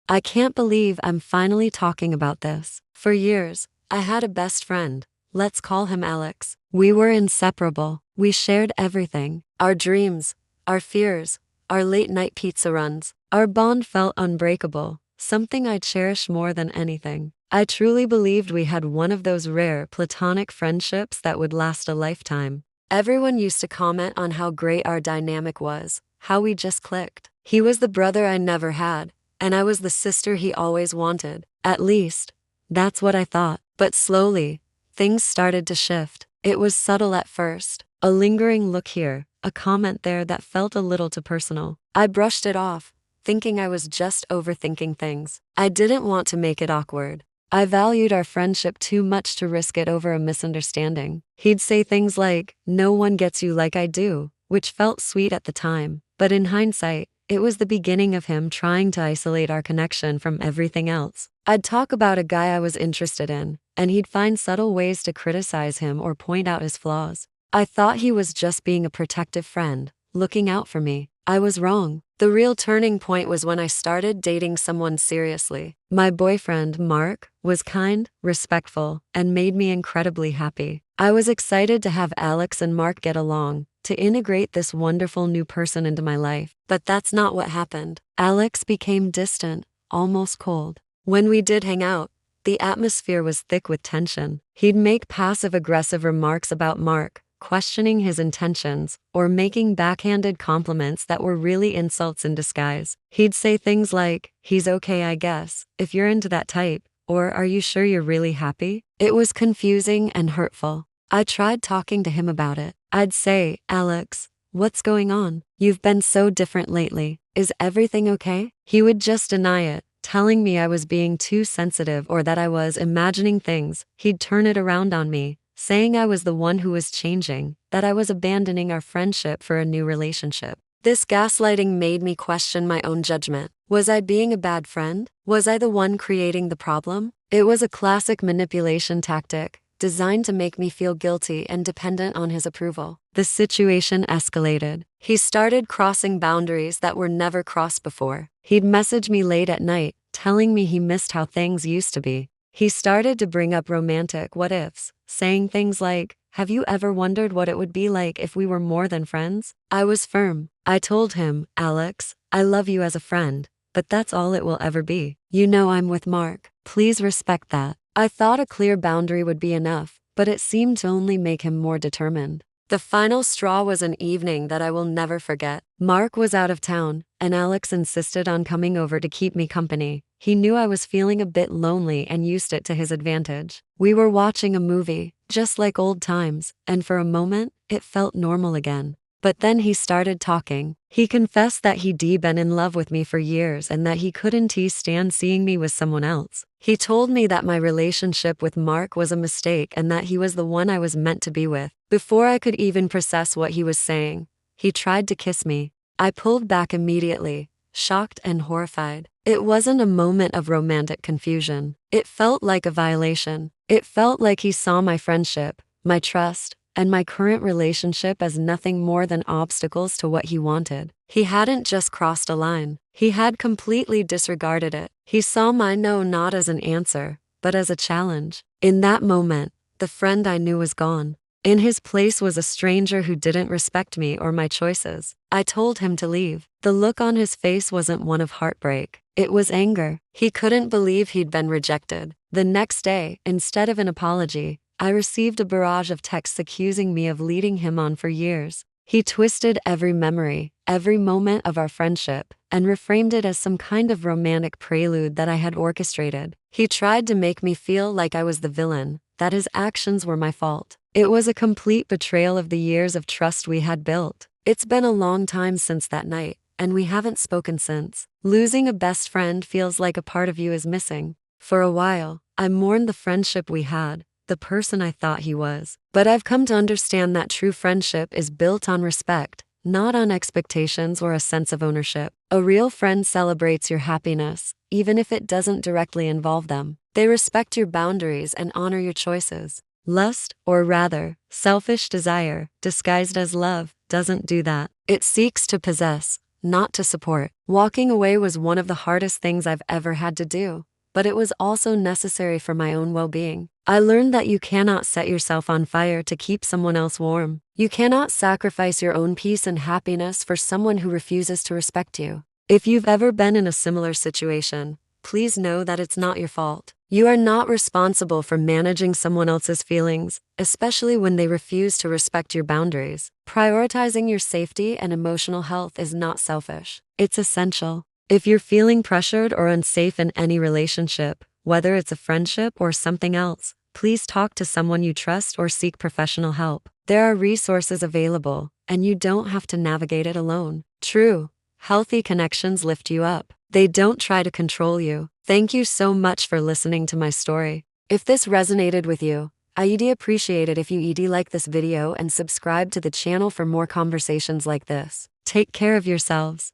I can't believe I'm finally talking about this. For years, I had a best friend. Let's call him Alex. We were inseparable. We shared everything. Our dreams, our fears, our late-night pizza runs. Our bond felt unbreakable, something I cherish more than anything. I truly believed we had one of those rare platonic friendships that would last a lifetime. Everyone used to comment on how great our dynamic was, how we just clicked. He was the brother I never had, and I was the sister he always wanted. At least, that's what I thought. But slowly, things started to shift. It was subtle at first. A lingering look here, a comment there that felt a little too personal. I brushed it off, thinking I was just overthinking things. I didn't want to make it awkward. I valued our friendship too much to risk it over a misunderstanding. He'd say things like, "No one gets you like I do," which felt sweet at the time. But in hindsight, it was the beginning of him trying to isolate our connection from everything else. I'd talk about a guy I was interested in, and he'd find subtle ways to criticize him or point out his flaws. I thought he was just being a protective friend, looking out for me. I was wrong. The real turning point was when I started dating someone seriously. My boyfriend, Mark, was kind, respectful, and made me incredibly happy. I was excited to have Alex and Mark get along, to integrate this wonderful new person into my life. But that's not what happened. Alex became distant, almost cold. When we did hang out, the atmosphere was thick with tension. He'd make passive-aggressive remarks about Mark, questioning his intentions, or making backhanded compliments that were really insults in disguise. He'd say things like, "He's okay, I guess, if you're into that type," or "Are you sure you're really happy?" It was confusing and hurtful. I tried talking to him about it. I'd say, "Alex, what's going on? You've been so different lately. Is everything okay?" He would just deny it, telling me I was being too sensitive or that I was imagining things. He'd turn it around on me, saying I was the one who was changing, that I was abandoning our friendship for a new relationship. This gaslighting made me question my own judgment. Was I being a bad friend? Was I the one creating the problem? It was a classic manipulation tactic, designed to make me feel guilty and dependent on his approval. The situation escalated. He started crossing boundaries that were never crossed before. He'd message me late at night, telling me he missed how things used to be. He started to bring up romantic what-ifs, saying things like, "Have you ever wondered what it would be like if we were more than friends?" I was firm. I told him, "Alex, I love you as a friend, but that's all it will ever be. You know I'm with Mark. Please respect that." I thought a clear boundary would be enough, but it seemed to only make him more determined. The final straw was an evening that I will never forget. Mark was out of town, and Alex insisted on coming over to keep me company. He knew I was feeling a bit lonely and used it to his advantage. We were watching a movie, just like old times, and for a moment, it felt normal again. But then he started talking. He confessed that he'd been in love with me for years and that he couldn't stand seeing me with someone else. He told me that my relationship with Mark was a mistake and that he was the one I was meant to be with. Before I could even process what he was saying, he tried to kiss me. I pulled back immediately, shocked and horrified. It wasn't a moment of romantic confusion. It felt like a violation. It felt like he saw my friendship, my trust, and my current relationship as nothing more than obstacles to what he wanted. He hadn't just crossed a line. He had completely disregarded it. He saw my no not as an answer, but as a challenge. In that moment, the friend I knew was gone. In his place was a stranger who didn't respect me or my choices. I told him to leave. The look on his face wasn't one of heartbreak. It was anger. He couldn't believe he'd been rejected. The next day, instead of an apology, I received a barrage of texts accusing me of leading him on for years. He twisted every memory, every moment of our friendship, and reframed it as some kind of romantic prelude that I had orchestrated. He tried to make me feel like I was the villain, that his actions were my fault. It was a complete betrayal of the years of trust we had built. It's been a long time since that night, and we haven't spoken since. Losing a best friend feels like a part of you is missing. For a while, I mourned the friendship we had, the person I thought he was. But I've come to understand that true friendship is built on respect, not on expectations or a sense of ownership. A real friend celebrates your happiness, even if it doesn't directly involve them. They respect your boundaries and honor your choices. Lust, or rather, selfish desire, disguised as love, doesn't do that. It seeks to possess, not to support. Walking away was one of the hardest things I've ever had to do, but it was also necessary for my own well-being. I learned that you cannot set yourself on fire to keep someone else warm. You cannot sacrifice your own peace and happiness for someone who refuses to respect you. If you've ever been in a similar situation, please know that it's not your fault. You are not responsible for managing someone else's feelings, especially when they refuse to respect your boundaries. Prioritizing your safety and emotional health is not selfish. It's essential. If you're feeling pressured or unsafe in any relationship, whether it's a friendship or something else, please talk to someone you trust or seek professional help. There are resources available, and you don't have to navigate it alone. True, healthy connections lift you up. They don't try to control you. Thank you so much for listening to my story. If this resonated with you, I'd appreciate it if you'd like this video and subscribe to the channel for more conversations like this. Take care of yourselves.